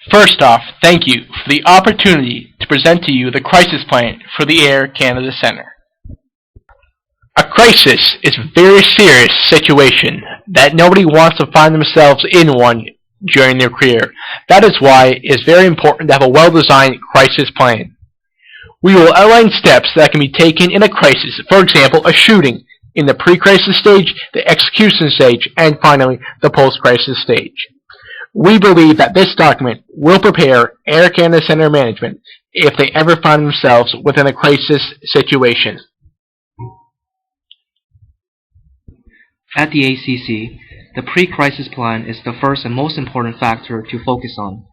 First off, thank you for the opportunity to present to you the crisis plan for the Air Canada Centre. A crisis is a very serious situation that nobody wants to find themselves in one during their career. That is why it is very important to have a well-designed crisis plan. We will outline steps that can be taken in a crisis, for example, a shooting, in the pre-crisis stage, the execution stage, and finally, the post-crisis stage. We believe that this document will prepare Air Canada Centre management if they ever find themselves within a crisis situation. At the ACC, the pre-crisis plan is the first and most important factor to focus on.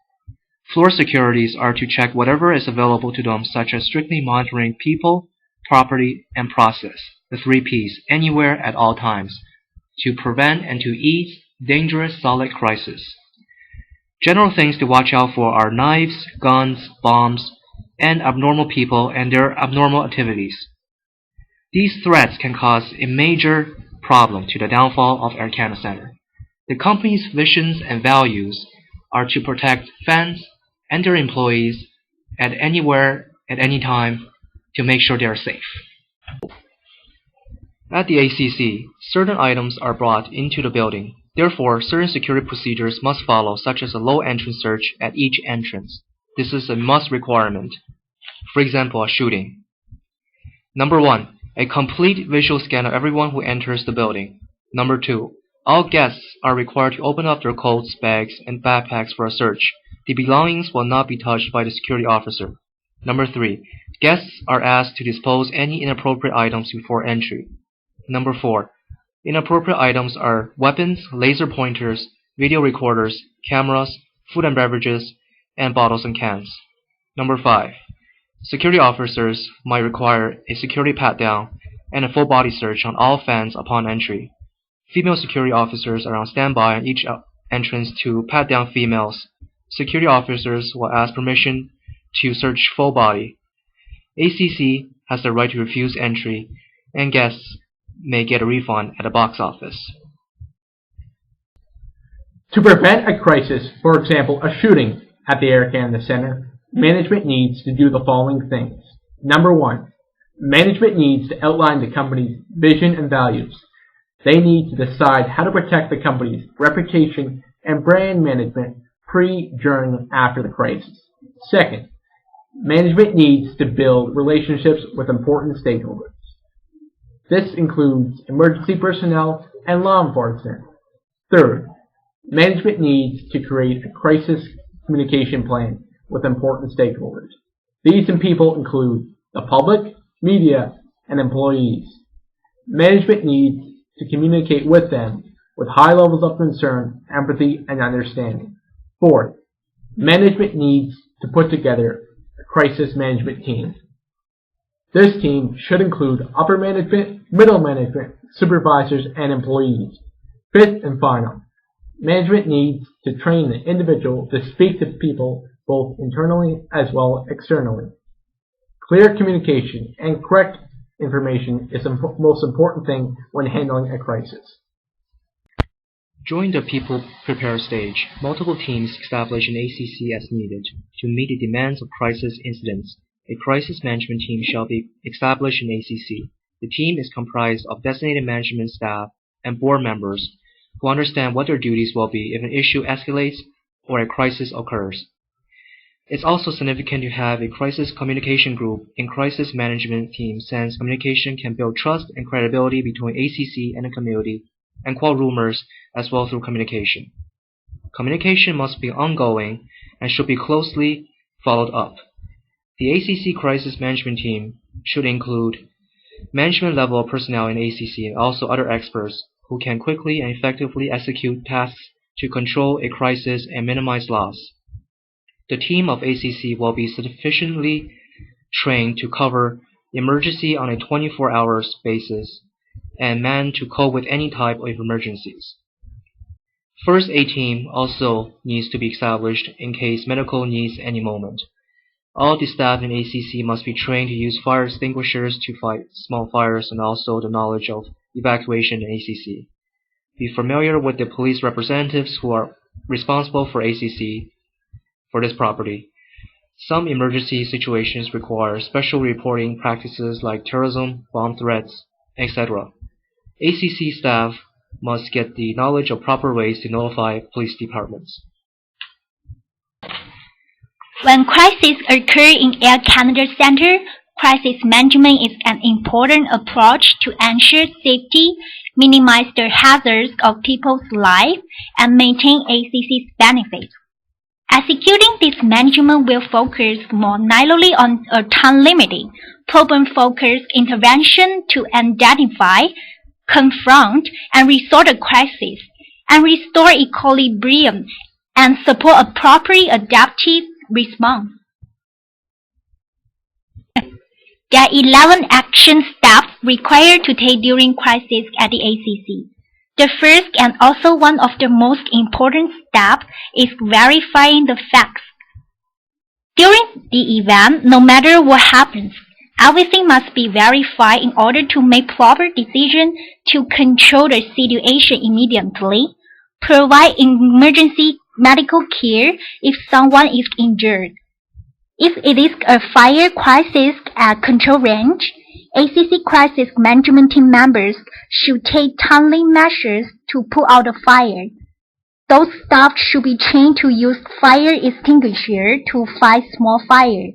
Floor securities are to check whatever is available to them, such as strictly monitoring people, property, and process, the 3 Ps, anywhere at all times, to prevent and to ease dangerous solid crisis. General things to watch out for are knives, guns, bombs, and abnormal people and their abnormal activities. These threats can cause a major problem to the downfall of Air Canada Centre. The company's visions and values are to protect fans and their employees at anywhere, at any time, to make sure they are safe. At the ACC, certain items are brought into the building. Therefore, certain security procedures must follow, such as a low entrance search at each entrance. This is a must requirement. For example, a shooting. Number 1. A complete visual scan of everyone who enters the building. Number 2. All guests are required to open up their coats, bags, and backpacks for a search. The belongings will not be touched by the security officer. Number 3. Guests are asked to dispose any inappropriate items before entry. Number 4. Inappropriate items are weapons, laser pointers, video recorders, cameras, food and beverages, and bottles and cans. Number 5. Security officers might require a security pat-down and a full body search on all fans upon entry. Female security officers are on standby on each entrance to pat down females. Security officers will ask permission to search full body. ACC has the right to refuse entry, and guests may get a refund at the box office. To prevent a crisis, for example, a shooting at the Air Canada Centre, management needs to do the following things. Number 1. Management needs to outline the company's vision and values. They need to decide how to protect the company's reputation and brand management pre, during, and after the crisis. Second, management needs to build relationships with important stakeholders. This includes emergency personnel and law enforcement. Third, management needs to create a crisis communication plan with important stakeholders. These people include the public, media, and employees. Management needs to communicate with them with high levels of concern, empathy, and understanding. Fourth, management needs to put together a crisis management team. This team should include upper management, middle management, supervisors, and employees. Fifth and final, management needs to train the individual to speak to people both internally as well as externally. Clear communication and correct information is the most important thing when handling a crisis. During the people prepare stage, multiple teams establish an ACC as needed to meet the demands of crisis incidents. A crisis management team shall be established in ACC. The team is comprised of designated management staff and board members who understand what their duties will be if an issue escalates or a crisis occurs. It's also significant to have a crisis communication group in crisis management team, since communication can build trust and credibility between ACC and the community and quell rumors as well through communication. Communication must be ongoing and should be closely followed up. The ACC crisis management team should include management level personnel in ACC and also other experts who can quickly and effectively execute tasks to control a crisis and minimize loss. The team of ACC will be sufficiently trained to cover emergency on a 24-hour basis and manned to cope with any type of emergencies. First aid team also needs to be established in case medical needs any moment. All the staff in ACC must be trained to use fire extinguishers to fight small fires and also the knowledge of evacuation in ACC. Be familiar with the police representatives who are responsible for ACC. for this property. Some emergency situations require special reporting practices like terrorism, bomb threats, etc. ACC staff must get the knowledge of proper ways to notify police departments. When crises occur in Air Canada Centre, crisis management is an important approach to ensure safety, minimize the hazards of people's lives, and maintain ACC's benefits. Executing this management will focus more narrowly on a time-limiting, problem-focused intervention to identify, confront, and resolve a crisis, and restore equilibrium and support a properly adaptive response. There are 11 action steps required to take during crisis at the ACC. The first and also one of the most important steps is verifying the facts. During the event, no matter what happens, everything must be verified in order to make proper decisions to control the situation immediately, provide emergency medical care if someone is injured. If it is a fire crisis at control range, ACC crisis management team members should take timely measures to put out the fire. Those staff should be trained to use fire extinguisher to fight small fire.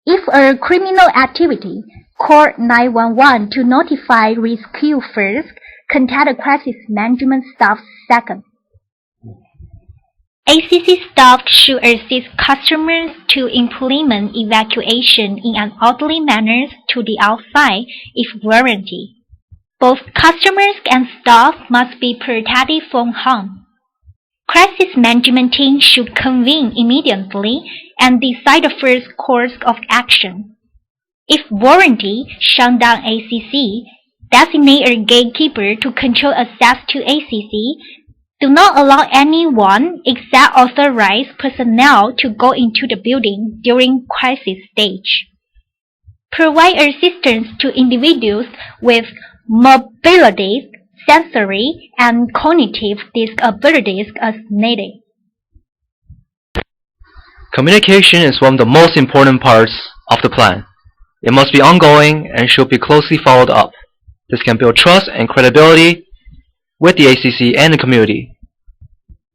If a criminal activity, call 911 to notify rescue first, contact the crisis management staff second. ACC staff should assist customers to implement evacuation in an orderly manner to the outside if warranted. Both customers and staff must be protected from harm. Crisis management team should convene immediately and decide the first course of action. If warranted, shut down ACC, designate a gatekeeper to control access to ACC. Do not allow anyone except authorized personnel to go into the building during crisis stage. Provide assistance to individuals with mobility, sensory, and cognitive disabilities as needed. Communication is one of the most important parts of the plan. It must be ongoing and should be closely followed up. This can build trust and credibility with the ACC and the community.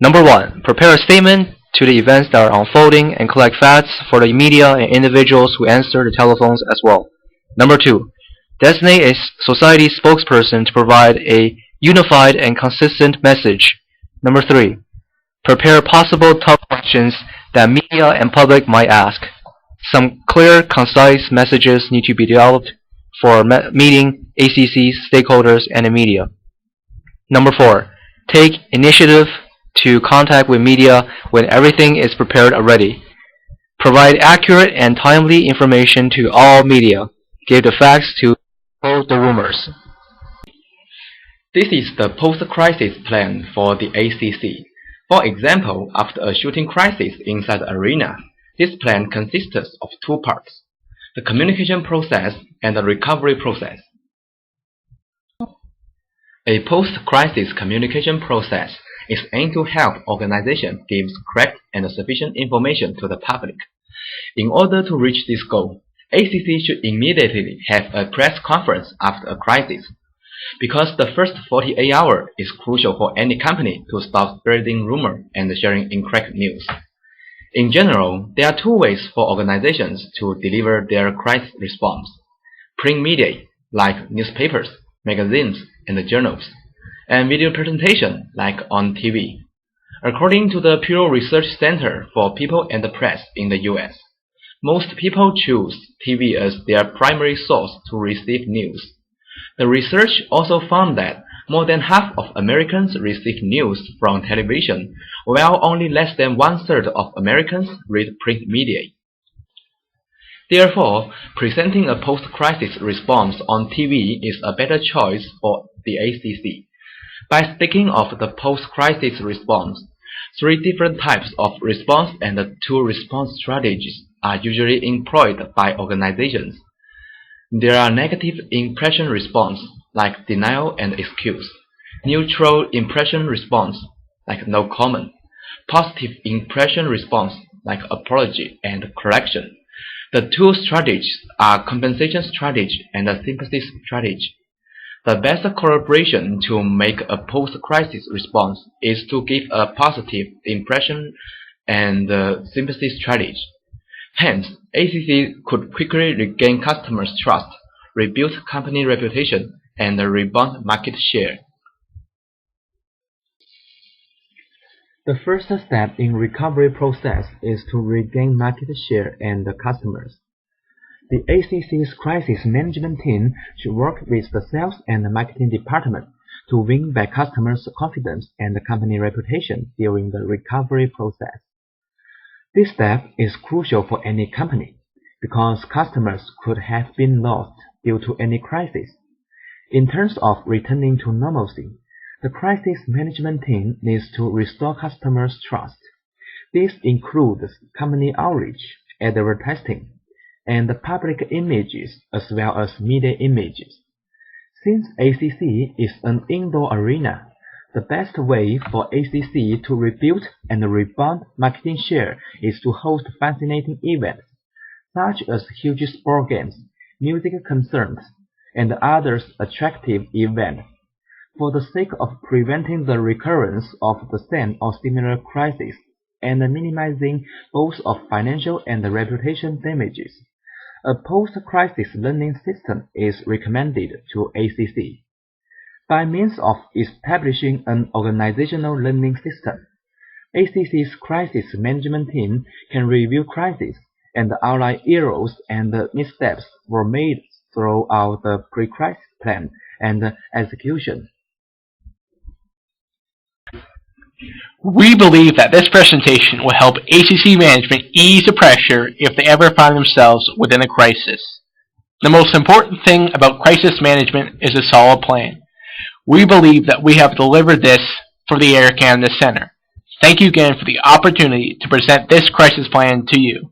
Number 1. Prepare a statement to the events that are unfolding and collect facts for the media and individuals who answer the telephones as well. Number 2. Designate a society spokesperson to provide a unified and consistent message. Number 3. Prepare possible tough questions that media and public might ask. Some clear, concise messages need to be developed for meeting ACC stakeholders and the media. Number 4. Take initiative to contact with media when everything is prepared already. Provide accurate and timely information to all media. Give the facts to hold the rumors. This is the post-crisis plan for the ACC. For example, after a shooting crisis inside the arena, this plan consists of 2 parts: the communication process and the recovery process. A post-crisis communication process is aimed to help organizations give correct and sufficient information to the public. In order to reach this goal, ACC should immediately have a press conference after a crisis, because the first 48 hours is crucial for any company to stop spreading rumor and sharing incorrect news. In general, there are 2 ways for organizations to deliver their crisis response: print media, like newspapers, magazines, and journals, and video presentation, like on TV. According to the Pew Research Center for People and the Press in the US, most people choose TV as their primary source to receive news. The research also found that more than half of Americans receive news from television, while only less than 1/3 of Americans read print media. Therefore, presenting a post-crisis response on TV is a better choice for the ACC. By speaking of the post-crisis response, 3 different types of response and 2 response strategies are usually employed by organizations. There are negative impression response, like denial and excuse; neutral impression response, like no comment; positive impression response like apology and correction. The two strategies are compensation strategy and sympathy strategy. The best collaboration to make a post-crisis response is to give a positive impression and sympathy strategy. Hence, ACC could quickly regain customers' trust, rebuild company reputation, and rebound market share. The first step in recovery process is to regain market share and customers. The ACC's crisis management team should work with the sales and marketing department to win back customers' confidence and company reputation during the recovery process. This step is crucial for any company because customers could have been lost due to any crisis. In terms of returning to normalcy, the crisis management team needs to restore customers' trust. This includes company outreach, advertising, and public images as well as media images. Since ACC is an indoor arena, the best way for ACC to rebuild and rebound marketing share is to host fascinating events, such as huge sport games, music concerts, and other attractive events. For the sake of preventing the recurrence of the same or similar crisis and minimizing both of financial and reputation damages, a post-crisis learning system is recommended to ACC. By means of establishing an organizational learning system, ACC's crisis management team can review crises and outline errors and missteps were made throughout the pre-crisis plan and execution. We believe that this presentation will help ACC management ease the pressure if they ever find themselves within a crisis. The most important thing about crisis management is a solid plan. We believe that we have delivered this for the Air Canada Centre. Thank you again for the opportunity to present this crisis plan to you.